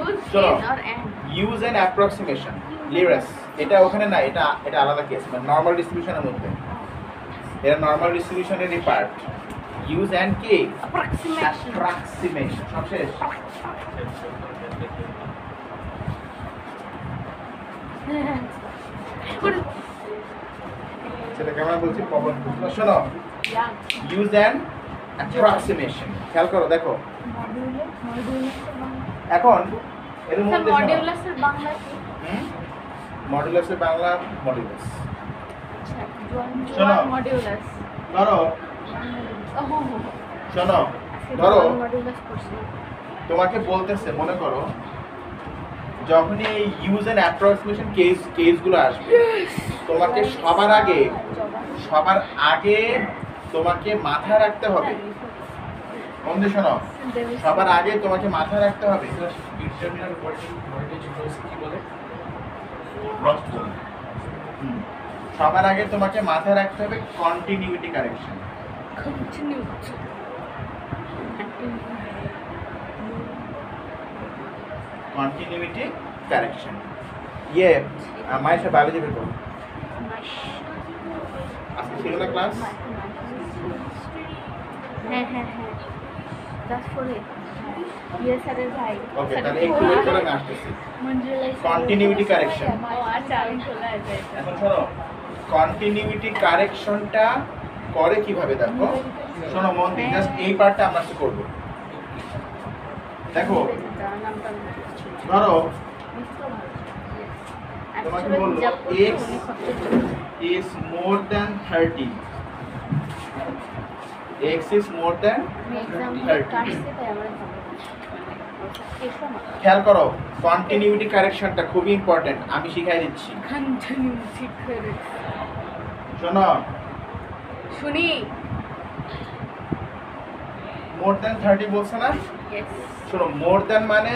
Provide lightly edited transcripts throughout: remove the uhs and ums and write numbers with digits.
use শোনো, is or and use and approximation লিরাস, এটা ওখানে না, এটা এটা আলাদা কেস, মানে নর্মাল ডিস্ট্রিবিউশনের মধ্যে, এটা নর্মাল ডিস্ট্রিবিউশনেরই পার্ট। ইউজ অ্যান্ড কি approximation অ্যাপ্রক্সিমেশন, সব শেষ। সেটা কেমন বলছি প্রবলেম বুঝলো। শোনো, yeah ইউজ অ্যান্ড অ্যাপ্রক্সিমেশন, খেয়াল করো, দেখো এখন এর স্যার মধ্যে মডিউলাসের বাংলা কি মডুলাসের বাংলা মডুলাস। আচ্ছা শোনো। জোয়ান মডিউলাস ধরো ওহো শোনো, ধরো মডিউলাস করছি তোমাকে বলতেছে, মনে করো যখন এই ইউজ অ্যান্ড অ্যাপ্রক্সিমেশন কেসগুলো আসবে, তোমাকে সবার আগে তোমাকে মাথায় রাখতে হবে, বন্ধু শোনো, সবার আগে তোমাকে মাথায় রাখতে হবে সবার আগে তোমাকে মাথায় রাখতে হবে continuity correction. Continue continuity correction ইয়ে মায়ের বায়োলজি বের করো, আজকে ছিল না ক্লাস? হ্যাঁ হ্যাঁ হ্যাঁ that's for it ইয়ে স্যারের ভাই ওকে, তাহলে একটু ওয়েট করে আমি আসতেছি। কন্টিনিউইটি কারেকশন, ও আচ্ছা আমি চলে আসবে এখন শোনো, কন্টিনিউইটি কারেকশনটা করে কিভাবে দেখো, শোনো মন দিয়ে, জাস্ট এই পার্টটা আমরা কি করব, দেখো ধরো তোমাকে বলবো x is more than 30, x is more than 30। খেয়াল করো, কন্টিনিউইটি কারেকশনটা খুবই ইম্পর্টেন্ট, আমি শিখাই দিচ্ছি। শোনো, শুনি মোর দ্যান 30 বলছে না? শোনো, মোর দ্যান মানে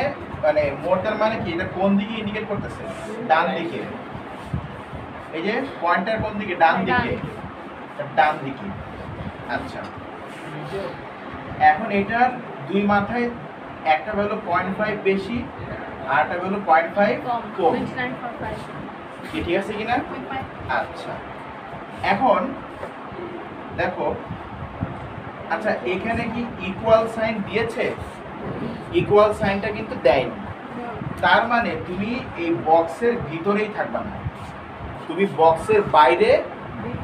মোর দ্যান মানে কি, এটা কোন দিকে ইন্ডিকেট করতেছে? ডান দিকে। এই যে পয়েন্টার কোন দিকে? ডান দিকে, ডান দিকে। আচ্ছা, এখন এটার দুই মাথায় একটা হলো 0.5 বেশি আর একটা হলো 0.5 কম, কি ঠিক আছে কিনা? আচ্ছা, এখন দেখো, আচ্ছা এখানে কি ইকুয়াল সাইন দিয়েছে? ইকুয়াল সাইনটা কিন্তু দেয়নি, তার মানে তুমি এই বক্সের ভিতরেই থাকবা না, তুমি বক্সের বাইরে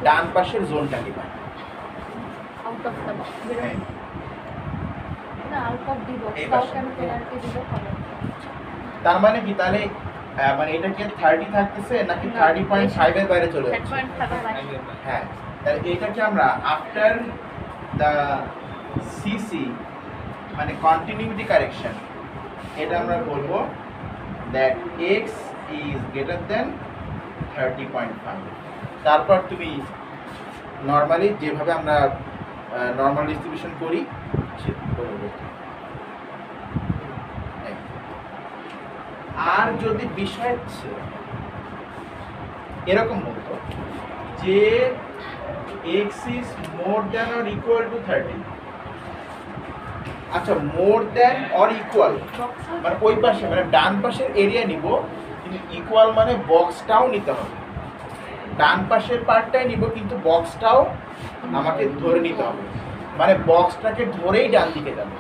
ডান পাশের জোনটা নিবা। তার মানে কি, তাহলে মানে এটা কি 30 থাকতেছে নাকি 30.5 এর বাইরে চলে যাচ্ছে? হ্যাঁ, তাহলে এটাকে আমরা আফটার দ্য সিসি মানে কন্টিনিউইটি কারেকশন, এটা আমরা বলবো that x is greater than 30.5। তারপর তুমি নর্মালি যেভাবে আমরা নর্মাল ডিস্ট্রিবিউশন করি আর যদি বিষয় হচ্ছে এরকম বলতো যে x is more than or equal to 30, আচ্ছা মোর দ্যান অর ইকুয়াল মানে ওই পাশে মানে ডান পাশের এরিয়া নিব, কিন্তু ইকুয়াল মানে বক্সটাও নিতে হবে, ডান পাশের পার্টটাই নিব কিন্তু বক্সটাও আমাকে ধরে নিতে হবে, মানে বক্সটাকে ধরেই ডান দিকে যাব,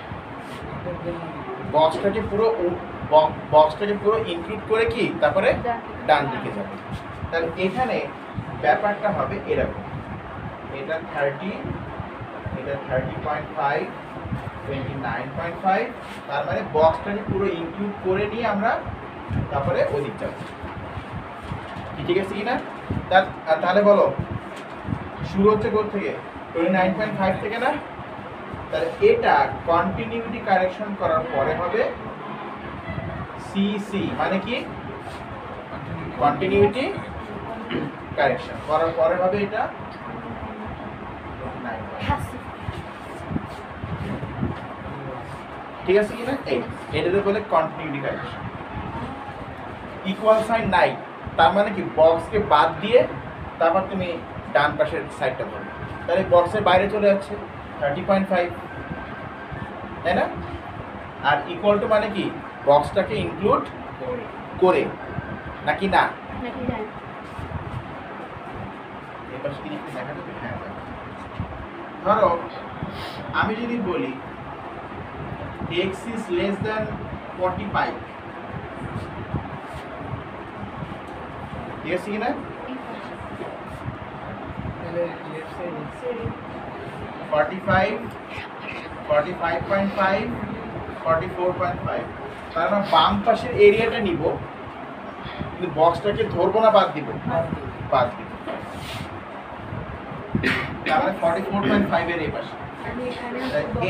বক্সটাকে পুরো ইনক্লুড করে কি তারপরে ডান দিকে যাব। তাহলে এখানে ব্যাপারটা হবে এরকম, এটা 30, এটা 30.5, 29.5, তার মানে বক্সটাকে পুরো ইনক্লুড করে নিয়ে আমরা তারপরে ওদিক যাব, ঠিক আছে কিনা? তাহলে বলো শুরু হচ্ছে কোথা থেকে? 29.5 থেকে না? তাহলে এটা কন্টিনিউইটি কারেকশন করার পরে হবে সিসি, মানে কি কন্টিনিউইটি কারেকশন করার পরে হবে এটা 9। ঠিক আছে কিনা? এটাতে বলে কন্টিনিউইটি কারেকশন। ইকুয়াল সাইন নাই, তার মানে কি বক্সকে বাদ দিয়ে তারপর তুমি ডান পাশের সাইডটা ধরো, তাহলে বক্সের বাইরে চলে যাচ্ছে 30.5, তাই না? আর ইকুয়াল টু মানে কি বক্সটাকে ইনক্লুড করে নাকি না? নাকি জানি এই পাশে কি একটু দেখা যাবে? হ্যাঁ, ধরো আমি যদি বলি x is less than 45, ঠিক আছে কি না? এই পাশে। তাহলে লেফট সাইড 45, 45.5, 44.5, তার মানে বাম পাশের এরিয়াটা নিব, কিন্তু বক্সটাকে ধরবো না, বাদ দিব, বাদ দিব। তার মানে 44.5 এর এই পাশে আমি এখানে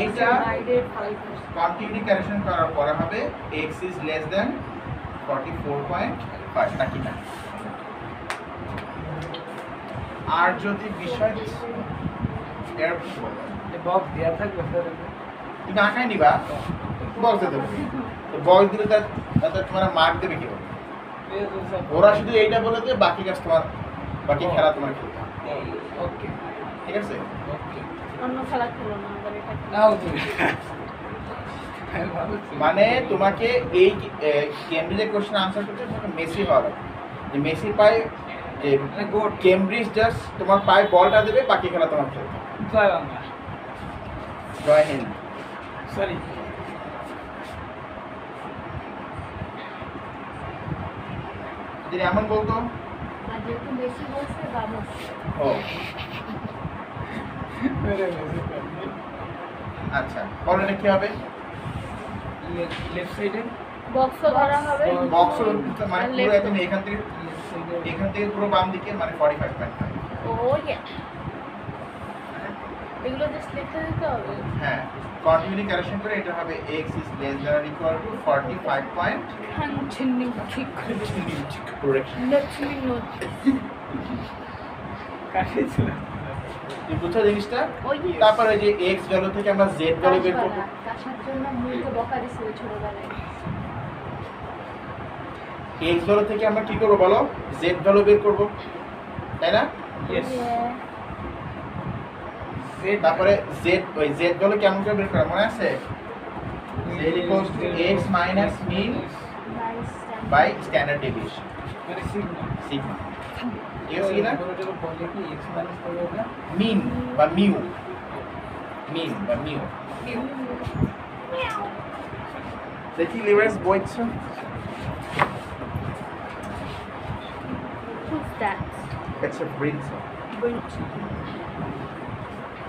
এইটা বাইরের 5 কন্টিনিউটি কারেকশন করার পরে হবে x is less than 44.5 নাকি না? আর যদি বিষয় এর বক্স দেওয়া থাকবে স্যার তুমি আঁকায় নিবা, বক্স দিয়ে দেবে, তো বক্স দিলে তার তোমার মার্ক দেবে কি? ওরা শুধু এইটা বলে দেবে, বাকি কাজ তোমার, বাকি খেলা তোমার খেলতে হবে। ওকে ঠিক আছে? ওকে অন্য খেলা খেলো না আবার এটা খেলো। নাও তুমি ভালো মানে তোমাকে এই কেমব্রিজের কোশ্চেন আনসার করতে তোমাকে মেসি হওয়া লাগবে, যে মেসি পায়, যে মানে গোট কেমব্রিজ জাস্ট তোমার পায়ে বলটা দেবে, বাকি খেলা তোমার খেলতে হবে। জয় বাংলা জয় হিন্দ। সরি যদি এমন বলতো, আর যেহেতু বেশি বলছে বাবস ও আচ্ছা, বলো এটা কি হবে? লেফট সাইডে বক্সও ধরা হবে বক্স মানে আর পুরো left- একদম এখান থেকে পুরো বাম দিকে, মানে 45.5। ও ইয়া এগুলো জাস্ট লিখে দিতে হবে। হ্যাঁ, কন্টিনিউটি কারেকশন করে এটা হবে x is less than or equal to 45. হানছিনি ঠিক correction। লক্ষ্মী নোট কাছে ছিল তুমি বুঝছো জিনিসটা? ওই তারপর ওই যে x ভ্যালু থেকে আমরা z ভ্যালু বের করব, কাশার জন্য মুখে বকা দিছিল ছোটবেলায়। x ভ্যালু থেকে আমরা কি করব বলো? z ভ্যালু বের করব, তাই না? ইয়েস জেড তারপরে z, ওই z ভ্যালু কেমন করে বের করা মনে আছে? z equals to x minus mean by standard deviation, মানে সিগমা sigma। ঠিক আছে কি না? বলে কি x মাইনাস হবে না মিন বা মিউ, মিন বা মিউ। দেখি লিভারেস বইছো? Who's that? It's a breed song.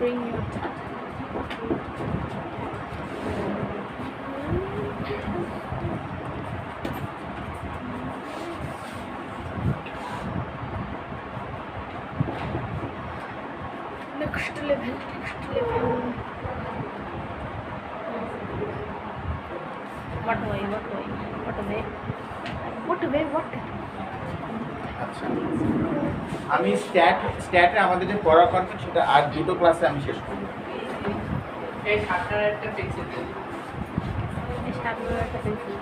Bring your tat. Next level, next level. What way? What way? What way? What way? What? আচ্ছা, আমি স্ট্যাটে আমাদের যে পড়া কন্টেন্ট সেটা আর দুটো ক্লাসে আমি শেষ করব। এই সাতটার একটা পেন্সিল দিন এই সামনে একটা পেন্সিল।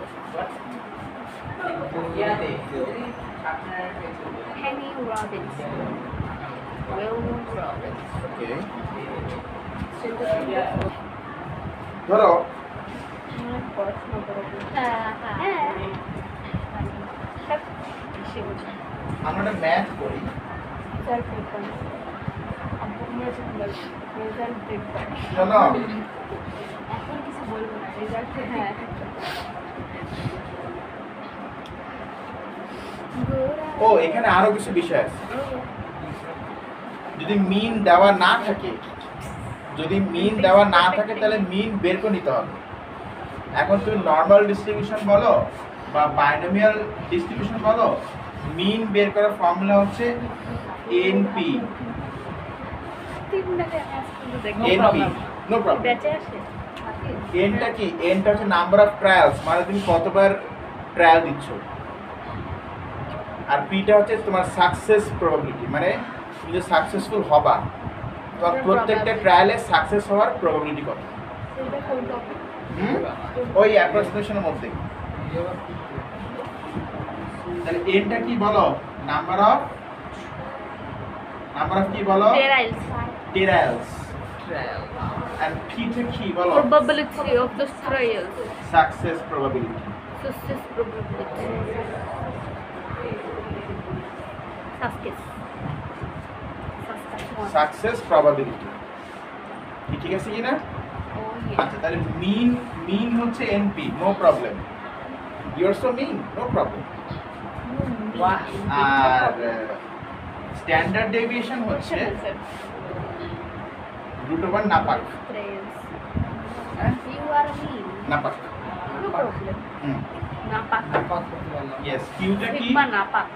ইয়াতে সাতটার একটা pencil Penny Robbins. Will Robbins. ওকে, ধরো পড়াশোনা করো। হ্যাঁ হ্যাঁ। সব বেশি বুঝি। আমরা একটা ম্যাথ করি, রেজাল্ট পেপার। Result paper. শোনো এখন কিছু বলবো না। রেজাল্ট হ্যাঁ। ও এখানে আরো কিছু বিষয় আছে। যদি মিন দেওয়া না থাকে, যদি মিন দেওয়া না থাকে তাহলে মিন বের করে নিতে হবে। এখন তুমি নর্মাল ডিস্ট্রিবিউশন বলো বা বাইনোমিয়াল ডিস্ট্রিবিউশন বলো, মিন বের করার ফর্মুলা হচ্ছে এনপি। তিনটাকে আজকে দেখো। NP no problem. ব্যাচে আসে। এনটা কি? এনটা হচ্ছে নাম্বার অফ ট্রায়ালস, মানে তুমি কতবার ট্রায়াল দিচ্ছ। আর পিটা হচ্ছে তোমার সাকসেস প্রবাবিলিটি, মানে তুমি যে সাকসেসফুল হবা, তোমার প্রত্যেকটা ট্রায়ালে সাকসেস হওয়ার প্রবাবিলিটি কত। সেটা কোন টপিক? ওই অ্যাপ্রক্সিমেশনের মধ্যে। তাহলে এনটা কি বলো? নাম্বার অফ কি বলো? Trials. ট্রায়ালস। আর পিটা কি বলো? Probability of the trials. Success probability. Success probability. Success. Success probability ঠিক আছে কি না? Oh yeah. আচ্ছা তাহলে মিন হচ্ছে NP, no problem. You are so mean, no problem. বাহ আর স্ট্যান্ডার্ড ডেভিয়েশন হচ্ছে √1 নাপাক। হ্যাঁ You are mean. নাপাক। No problem. নাপাক। নাপাক করতে পারলাম ইয়েস কিউটা কি? সিগমা নাপাক।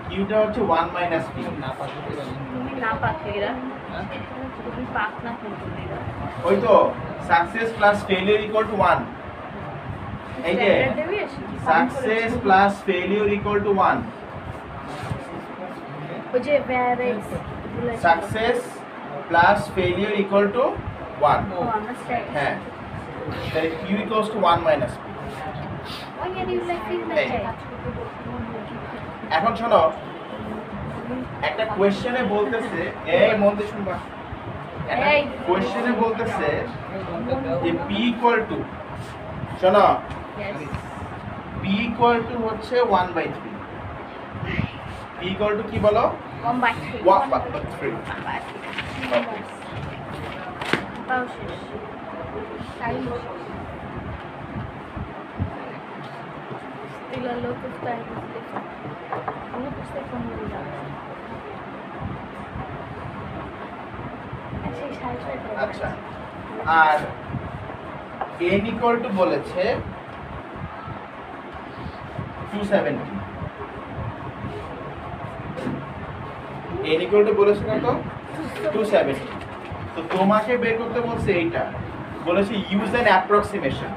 কিউটা হচ্ছে 1 মাইনাস পি। নাপাক করতে পারলাম তুমি নাপাক এরা। হ্যাঁ? তুমি পাক না কিন্তু এরা। ওই তো success plus failure equal to 1। এই যে Standard deviation। Success plus failure equal to 1। ওই যে variance success plus failure equal to 1। ও আমরা স্ট্যান্ড হ্যাঁ তাহলে q equals to 1 minus p. Why are you like this Hey. এখন শোনো একটা কোশ্চেনে বলতেছে এই মন দিয়ে শুনবা একটা এই। কোশ্চেনে বলতেছে যে পি ইকুয়াল টু শোনো Yes. পি ইকুয়াল টু হচ্ছে 1/3 পি ইকুয়াল টু কি বলো 1/3 1/3 তাও শেষ time still a lot of time is left. Ano po sa pamilya? আচ্ছা আর n ইকুয়াল টু বলেছে 270 n ইকুয়াল টু বলেছে কত 270 তো তোমাকে বের করতে বলছে এইটা বলেছে use an approximation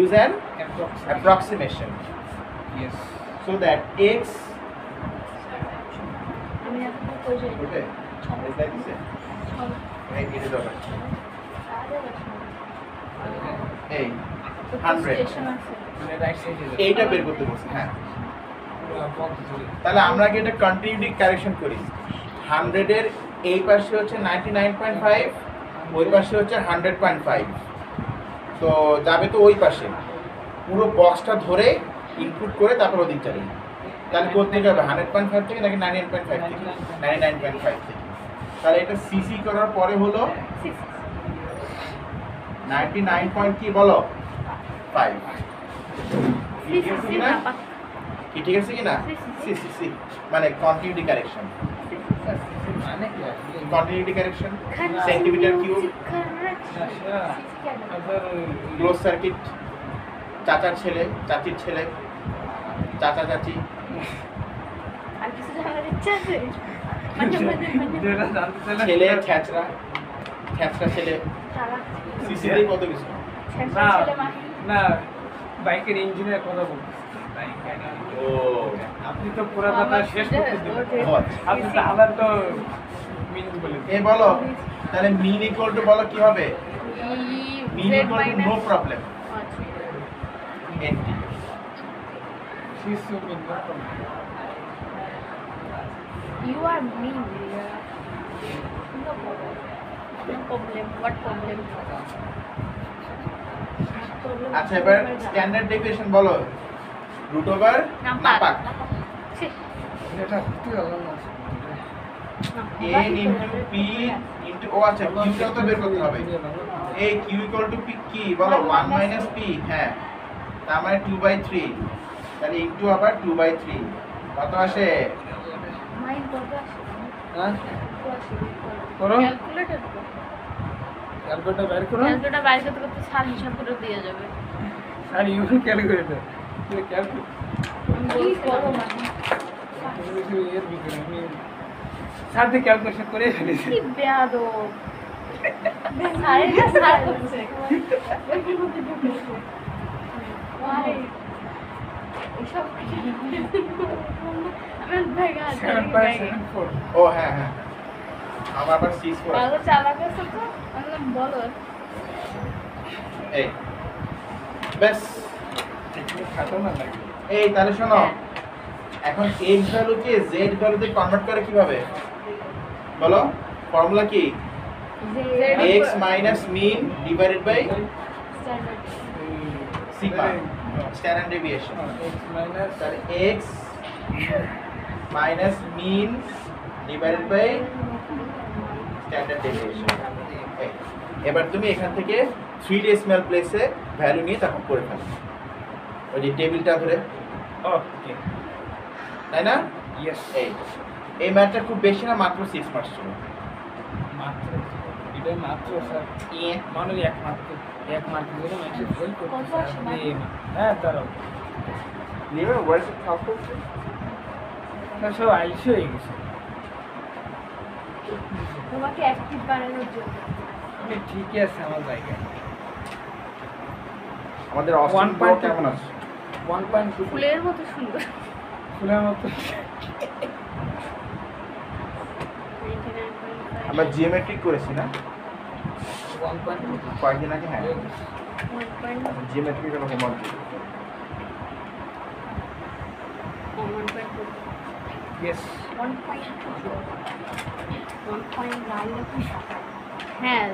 use an approximation yes so that x আমি এখন কই যাই okay is that this right it is over এই 100 স্টেশন আছে রাইট সাইডে এইটা বের করতে বলছে হ্যাঁ বক ধরে তাহলে আমরা কি এটা কন্টিনিউটি কারেকশন করি 100 এর এই পাশে হচ্ছে 99.5 ওই পাশে হচ্ছে 100.5 তো যাবে তো ওই পাশে পুরো বক্সটা ধরে ইনপুট করে তারপর ওদিক যাবে তাহলে কোথা থেকে হবে 100.5 থেকে নাকি 99.5 থেকে 99.5 থেকে তাহলে এটা সিসি করার পরে হলো 99 পয়েন্ট কি বলো 5 ঠিক আছে কি না কি ঠিক আছে কি না সি সি সি মানে কন্টিনিউটি কারেকশন মানে কি continuity correction centimetre cube close circuit চাচার ছেলে চাচির ছেলে চাচা চাচি আর কিছু জানার ইচ্ছা আছে মানে যেটা জানতে চাইলে ছেলে ছ্যাচরা ছ্যাচরা ছেলে সিসিতে কত কিছু না ছেলে মাহি না বাইকের ইঞ্জিনের কথা বলছি ও আপনি তো পুরো কথা শেষ করতে দিলেন ও আচ্ছা। আপনি তো আবার তো মিন বলে এ বলো তাহলে মিন ইকুয়াল টু বলো কি হবে মিন equal to know problem N T শিশু মিন You are mean, Ria. No problem. No problem. What problem? আচ্ছা এবার স্ট্যান্ডার্ড ডেফিনেশন বলো √ওভার নাপাক এটা কি হলো না n ইনটু p ইনটু ও আচ্ছা কিউটা তো বের করতে হবে এই q ইকুয়াল টু p কি বলো 1 মাইনাস p হ্যাঁ তার মানে 2/3 তাহলে ইনটু আবার 2/3 কত আসে Mind কত আছে? হ্যাঁ করো। করো। Calculator করো। ক্যালকুলেটর বের করো Calculator বাইরে করতে করতে সাল হিসাব করে দিয়ে যাবে। আর ইউ ক্যালকুলেটর তুই ক্যালকুলেটর কি করো না? এর ভিতরে আমি সাথে ক্যালকুলেশন করে ফেলেছি কি বেয়াদব। সারে না সার করছে। Why? এসব কি? আমি ভেগা 7.74 ও হ্যাঁ হ্যাঁ আমার আবার 6 করে ভালো চালাক আছে তো আমি বলো এই বেশ খাটো না লাগে এই তাহলে শোনো এখন x ভ্যালুকে z ভ্যালুতে কনভার্ট করে কিভাবে বলো ফর্মুলা কি x minus mean divided by sigma standard deviation x minus তাহলে x minus mean divided by standard deviation. এবার তুমি এখান থেকে 3 ডেসিমাল প্লেসে ভ্যালু নিয়ে তখন করে ফেলো ওই যে টেবিলটা ধরে, ওকে তাই না? ইয়েস এই ম্যাথটা খুব বেশি না, মাত্র 6 মার্কস ছিল। মাত্র এটা মাত্র স্যার মানে এক মার্কের জন্য ম্যাট্রিক ফেল কত করতে আসে স্যার mark? হ্যাঁ দাঁড়াও নিবে ওয়ার্স খাও করছে স্যার সব আইসি হয়ে গেছে তোমাকে অ্যাক্টিভ বানানোর জন্য। আমি ঠিকই আছে আমার জায়গায় আমাদের অস্ট্রেলিয়ান 1.2 ব্লক কেমন আছে? 1.2 ফুলের মতো সুন্দর। ফুলের মতো 99.5 আমরা জিওমেট্রিক করেছি না 1.2 কয়েকদিন আগে? হ্যাঁ 1.2 জিওমেট্রিক এর হোমওয়ার্ক দিই। 1.2 ইয়েস 1.2 1.9 হ্যাঁ